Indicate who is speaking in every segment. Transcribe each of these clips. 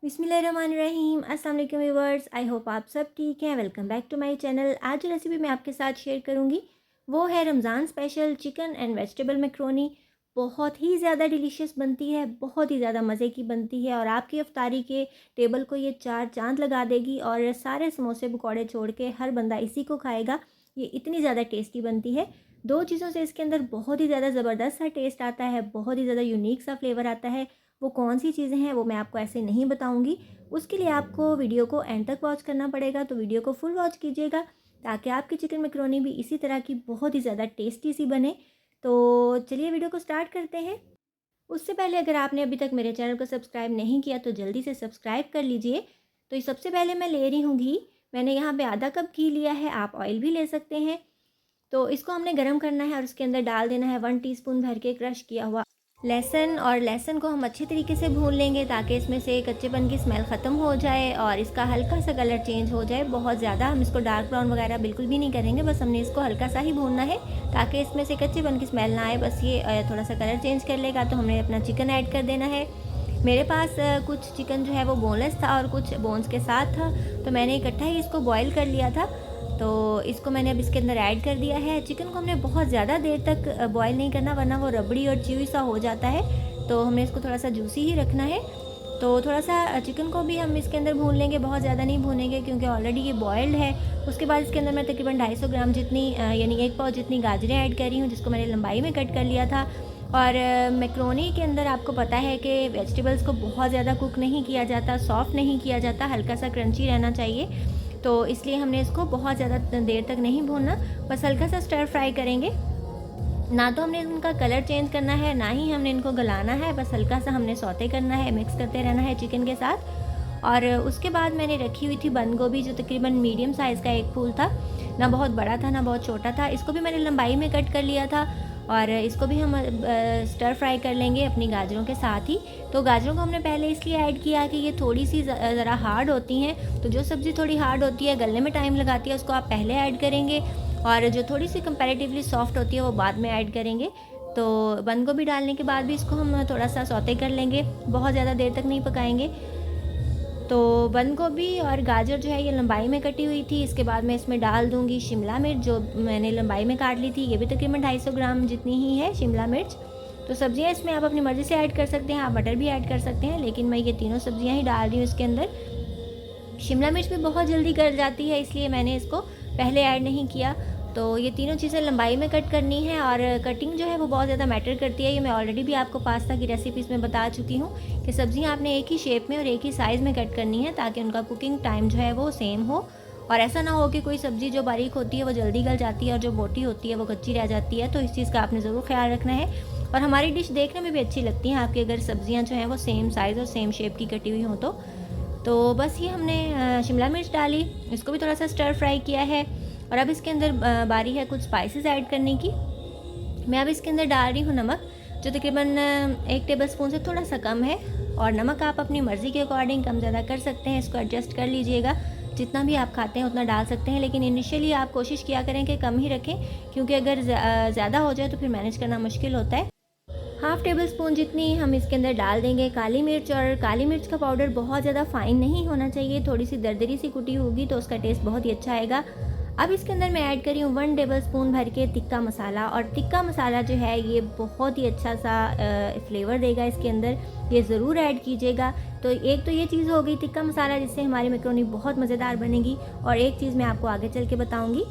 Speaker 1: बिस्मिल्लाहिर्रहमानिर्रहीम। अस्सलाम वालेकुम व्यूअर्स, आई होप आप सब ठीक हैं। Welcome back to my channel. आज जो रेसिपी मैं आपके साथ शेयर करूंगी वो है Ramzan special chicken and vegetable macaroni. बहुत ही ज़्यादा डिलीशियस बनती है, बहुत ही ज़्यादा मज़े की बनती है और आपकी इफ्तारी के टेबल को ये चार चांद लगा देगी और सारे समोसे पकौड़े छोड़ के हर बंदा इसी को खाएगा। ये इतनी ज़्यादा टेस्टी बनती है। दो चीज़ों से इसके अंदर बहुत ही ज़्यादा ज़बरदस्त सा टेस्ट आता है, बहुत ही ज़्यादा यूनिक सा फ्लेवर आता है। वो कौन सी चीज़ें हैं वो मैं आपको ऐसे नहीं बताऊंगी। उसके लिए आपको वीडियो को एंड तक वॉच करना पड़ेगा, तो वीडियो को फुल वॉच कीजिएगा ताकि आपकी चिकन मैक्रोनी भी इसी तरह की बहुत ही ज़्यादा टेस्टी सी बने। तो चलिए वीडियो को स्टार्ट करते हैं। उससे पहले अगर आपने अभी तक मेरे चैनल को सब्सक्राइब नहीं किया तो जल्दी से सब्सक्राइब कर लीजिए। तो ये सबसे पहले मैं ले रही हूँ घी। मैंने यहाँ पे आधा कप घी लिया है, आप ऑयल भी ले सकते हैं। तो इसको हमने गर्म करना है और उसके अंदर डाल देना है 1 टीस्पून भर के क्रश किया हुआ लहसुन। और लहसुन को हम अच्छे तरीके से भून लेंगे ताकि इसमें से कच्चेपन की स्मेल ख़त्म हो जाए और इसका हल्का सा कलर चेंज हो जाए। बहुत ज़्यादा हम इसको डार्क ब्राउन वगैरह बिल्कुल भी नहीं करेंगे, बस हमने इसको हल्का सा ही भूनना है ताकि इसमें से कच्चेपन की स्मेल ना आए। बस ये थोड़ा सा कलर चेंज कर लेगा तो हमने अपना चिकन ऐड कर देना है। मेरे पास कुछ चिकन जो है वो बोनलेस था और कुछ बोन्स के साथ था, तो मैंने इकट्ठा ही इसको बॉईल कर लिया था। तो इसको मैंने अब इसके अंदर ऐड कर दिया है। चिकन को हमने बहुत ज़्यादा देर तक बॉईल नहीं करना वरना वो रबड़ी और च्यूई सा हो जाता है, तो हमने इसको थोड़ा सा जूसी ही रखना है। तो थोड़ा सा चिकन को भी हम इसके अंदर भून लेंगे, बहुत ज़्यादा नहीं भूनेंगे क्योंकि ऑलरेडी ये बॉयल्ड है। उसके बाद इसके अंदर मैं तकरीबन 250 ग्राम जितनी यानी 1 पाव जितनी गाजरें ऐड कर रही हूँ, जिसको मैंने लंबाई में कट कर लिया था। और मैक्रोनी के अंदर आपको पता है कि वेजिटेबल्स को बहुत ज़्यादा कुक नहीं किया जाता, सॉफ्ट नहीं किया जाता, हल्का सा क्रंची रहना चाहिए। तो इसलिए हमने इसको बहुत ज़्यादा देर तक नहीं भूनना, बस हल्का सा स्टर फ्राई करेंगे। ना तो हमने इनका कलर चेंज करना है, ना ही हमने इनको गलाना है, बस हल्का सा हमने सौते करना है, मिक्स करते रहना है चिकन के साथ। और उसके बाद मैंने रखी हुई थी बंद गोभी, जो तकरीबन मीडियम साइज़ का एक फूल था, ना बहुत बड़ा था ना बहुत छोटा था। इसको भी मैंने लंबाई में कट कर लिया था और इसको भी हम स्टर फ्राई कर लेंगे अपनी गाजरों के साथ ही। तो गाजरों को हमने पहले इसलिए ऐड किया कि ये थोड़ी सी ज़रा हार्ड होती हैं, तो जो सब्ज़ी थोड़ी हार्ड होती है, गलने में टाइम लगाती है, उसको आप पहले ऐड करेंगे और जो थोड़ी सी कंपैरेटिवली सॉफ्ट होती है वो बाद में ऐड करेंगे। तो बंद गोभी डालने के बाद भी इसको हम थोड़ा सा सौते कर लेंगे, बहुत ज़्यादा देर तक नहीं पकाएंगे। तो बंद गोभी और गाजर जो है ये लंबाई में कटी हुई थी। इसके बाद मैं इसमें डाल दूंगी शिमला मिर्च, जो मैंने लंबाई में काट ली थी। ये भी तकरीबन 250 ग्राम जितनी ही है शिमला मिर्च। तो सब्जियां इसमें आप अपनी मर्ज़ी से ऐड कर सकते हैं, आप मटर भी ऐड कर सकते हैं, लेकिन मैं ये तीनों सब्जियां ही डाल रही हूँ इसके अंदर। शिमला मिर्च भी बहुत जल्दी गल जाती है, इसलिए मैंने इसको पहले ऐड नहीं किया। तो ये तीनों चीज़ें लंबाई में कट करनी है और कटिंग जो है वो बहुत ज़्यादा मैटर करती है। ये मैं ऑलरेडी भी आपको पास्ता की रेसिपीज़ में बता चुकी हूँ कि सब्जियाँ आपने एक ही शेप में और एक ही साइज़ में कट करनी है ताकि उनका कुकिंग टाइम जो है वो सेम हो। और ऐसा ना हो कि कोई सब्ज़ी जो बारीक होती है वो जल्दी गल जाती है और जो मोटी होती है वो कच्ची रह जाती है। तो इस चीज़ का आपने ज़रूर ख्याल रखना है। और हमारी डिश देखने में भी अच्छी लगती है आपकी अगर सब्ज़ियाँ जो हैं वो सेम साइज़ और सेम शेप की कटी हुई हों तो बस ये हमने शिमला मिर्च डाली, इसको भी थोड़ा सा स्टर फ्राई किया है। और अब इसके अंदर बारी है कुछ स्पाइसेस ऐड करने की। मैं अब इसके अंदर डाल रही हूँ नमक, जो तकरीबन 1 टेबलस्पून से थोड़ा सा कम है। और नमक आप अपनी मर्ज़ी के अकॉर्डिंग कम ज़्यादा कर सकते हैं, इसको एडजस्ट कर लीजिएगा। जितना भी आप खाते हैं उतना डाल सकते हैं, लेकिन इनिशियली आप कोशिश किया करें कि कम ही रखें क्योंकि अगर ज़्यादा हो जाए तो फिर मैनेज करना मुश्किल होता है। 1/2 टेबल स्पून जितनी हम इसके अंदर डाल देंगे काली मिर्च। और काली मिर्च का पाउडर बहुत ज़्यादा फाइन नहीं होना चाहिए, थोड़ी सी दरदरी सी कुटी होगी तो उसका टेस्ट बहुत ही अच्छा आएगा। अब इसके अंदर मैं ऐड करी हूँ 1 टेबल स्पून भर के तिक्का मसाला। और तिक्का मसाला जो है ये बहुत ही अच्छा सा फ्लेवर देगा इसके अंदर, ये ज़रूर ऐड कीजिएगा। तो एक तो ये चीज़ हो गई तिक्का मसाला, जिससे हमारी मैक्रोनी बहुत मज़ेदार बनेगी। और एक चीज़ मैं आपको आगे चल के बताऊँगी।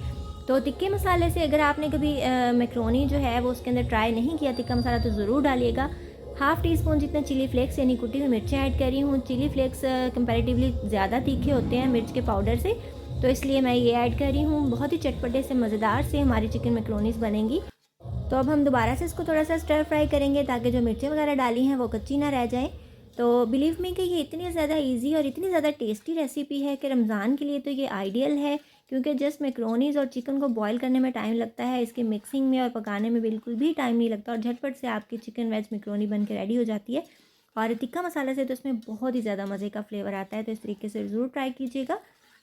Speaker 1: तो तिक्के मसाले से अगर आपने कभी मैक्रोनी जो है वो उसके अंदर ट्राई नहीं किया तिक्का मसाला तो ज़रूर डालिएगा। 1/2 टीस्पून जितने चिली फ्लेक्स यानी कुटी हुई मिर्चें ऐड करी हूँ। चिली फ्लेक्स कंपैरेटिवली ज़्यादा तीखे होते हैं मिर्च के पाउडर से, तो इसलिए मैं ये ऐड कर रही हूँ। बहुत ही चटपटे से मज़ेदार से हमारी चिकन मैक्रोनीस बनेंगी। तो अब हम दोबारा से इसको थोड़ा सा स्टर फ्राई करेंगे ताकि जो मिर्चें वगैरह डाली हैं वो कच्ची ना रह जाएँ। तो बिलीव मी कि ये इतनी ज़्यादा इजी और इतनी ज़्यादा टेस्टी रेसिपी है कि रमज़ान के लिए तो ये आइडियल है, क्योंकि जस्ट मैक्रोनीज़ और चिकन को बॉईल करने में टाइम लगता है, इसके मिक्सिंग में और पकाने में बिल्कुल भी टाइम नहीं लगता और झटपट से आपकी चिकन वेज मैक्रोनी बन के रेडी हो जाती है। और तिक्का मसाला से तो इसमें बहुत ही ज़्यादा मज़े का फ्लेवर आता है, तो इस तरीके से ज़रूर ट्राई कीजिएगा।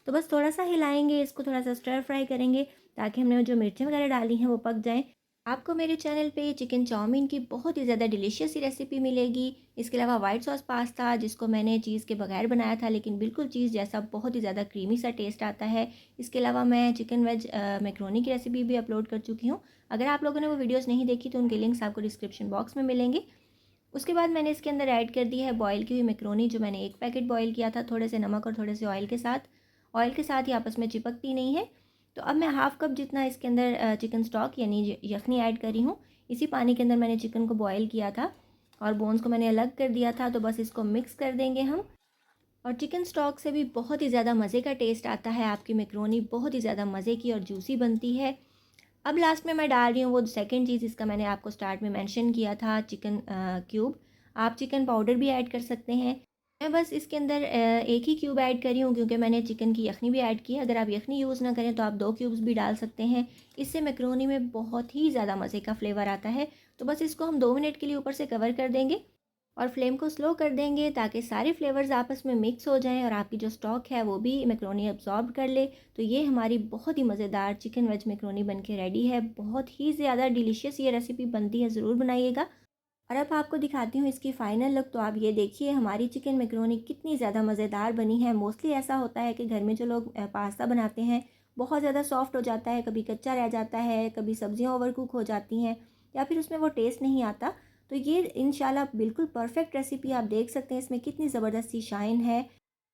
Speaker 1: तो बस थोड़ा सा हिलाएंगे इसको, थोड़ा सा स्टर फ्राई करेंगे ताकि हमने जो मिर्चें वगैरह डाली हैं वो पक जाएँ। आपको मेरे चैनल पे चिकन चाउमीन की बहुत ही ज़्यादा डिलीशियस सी रेसिपी मिलेगी। इसके अलावा वाइट सॉस पास्ता जिसको मैंने चीज़ के बगैर बनाया था, लेकिन बिल्कुल चीज़ जैसा बहुत ही ज़्यादा क्रीमी सा टेस्ट आता है। इसके अलावा मैं चिकन वेज मैक्रोनी की रेसिपी भी अपलोड कर चुकी हूँ। अगर आप लोगों ने वो वीडियोज़ नहीं देखी तो उनके लिंक्स आपको डिस्क्रिप्शन बॉक्स में मिलेंगे। उसके बाद मैंने इसके अंदर ऐड कर दी है बॉयल की हुई मैक्रोनी, जो मैंने एक पैकेट बॉयल किया था थोड़े से नमक और थोड़े से ऑयल के साथ। ऑयल के साथ ही आपस में चिपकती नहीं है। तो अब मैं हाफ़ कप जितना इसके अंदर चिकन स्टॉक यानी यखनी ऐड कर रही हूँ। इसी पानी के अंदर मैंने चिकन को बॉयल किया था और बोन्स को मैंने अलग कर दिया था। तो बस इसको मिक्स कर देंगे हम। और चिकन स्टॉक से भी बहुत ही ज़्यादा मज़े का टेस्ट आता है। आपकी मैक्रोनी बहुत ही ज़्यादा मज़े की और जूसी बनती है। अब लास्ट में मैं डाल रही हूँ वो सेकंड चीज़, इसका मैंने आपको स्टार्ट में मेंशन किया था, चिकन क्यूब। आप चिकन पाउडर भी ऐड कर सकते हैं। मैं बस इसके अंदर एक ही क्यूब ऐड कर रही हूँ क्योंकि मैंने चिकन की यखनी भी ऐड की है। अगर आप यखनी यूज़ ना करें तो आप 2 क्यूब्स भी डाल सकते हैं। इससे मैक्रोनी में बहुत ही ज़्यादा मज़े का फ्लेवर आता है। तो बस इसको हम 2 मिनट के लिए ऊपर से कवर कर देंगे और फ्लेम को स्लो कर देंगे ताकि सारे फ्लेवर्स आपस में मिक्स हो जाएं और आपकी जो स्टॉक है वो भी मैक्रोनी अब्जॉर्ब कर ले। तो ये हमारी बहुत ही मज़ेदार चिकन वेज मैक्रोनी बन के रेडी है। बहुत ही ज़्यादा डिलीशियस ये रेसिपी बनती है, ज़रूर बनाइएगा। और अब आपको दिखाती हूँ इसकी फ़ाइनल लुक। तो आप ये देखिए हमारी चिकन मैक्रोनी कितनी ज़्यादा मज़ेदार बनी है। मोस्टली ऐसा होता है कि घर में जो लोग पास्ता बनाते हैं बहुत ज़्यादा सॉफ्ट हो जाता है, कभी कच्चा रह जाता है, कभी सब्जियाँ ओवर कुक हो जाती हैं या फिर उसमें वो टेस्ट नहीं आता। तो ये इंशाल्लाह बिल्कुल परफेक्ट रेसिपी, आप देख सकते हैं इसमें कितनी ज़बरदस्त सी शाइन है।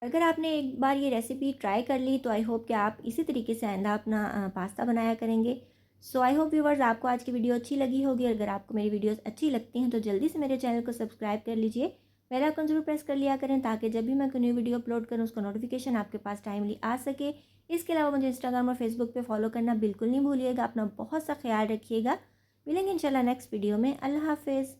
Speaker 1: अगर आपने एक बार ये रेसिपी ट्राई कर ली तो आई होप कि आप इसी तरीके से आइंदा अपना पास्ता बनाया करेंगे। सो आई होप व्यूवर्स आपको आज की वीडियो अच्छी लगी होगी। अगर आपको मेरी वीडियोस अच्छी लगती हैं तो जल्दी से मेरे चैनल को सब्सक्राइब कर लीजिए, बेल आइकन जरूर प्रेस कर लिया करें ताकि जब भी मैं कोई न्यू वीडियो अपलोड करूँ उसका नोटिफिकेशन आपके पास टाइमली आ सके। इसके अलावा मुझे इंस्टाग्राम और फेसबुक पे फॉलो करना बिल्कुल नहीं भूलिएगा। अपना बहुत सा ख्याल रखिएगा। मिलेंगे इंशाल्लाह नेक्स्ट वीडियो में। अल्लाह हाफिज़।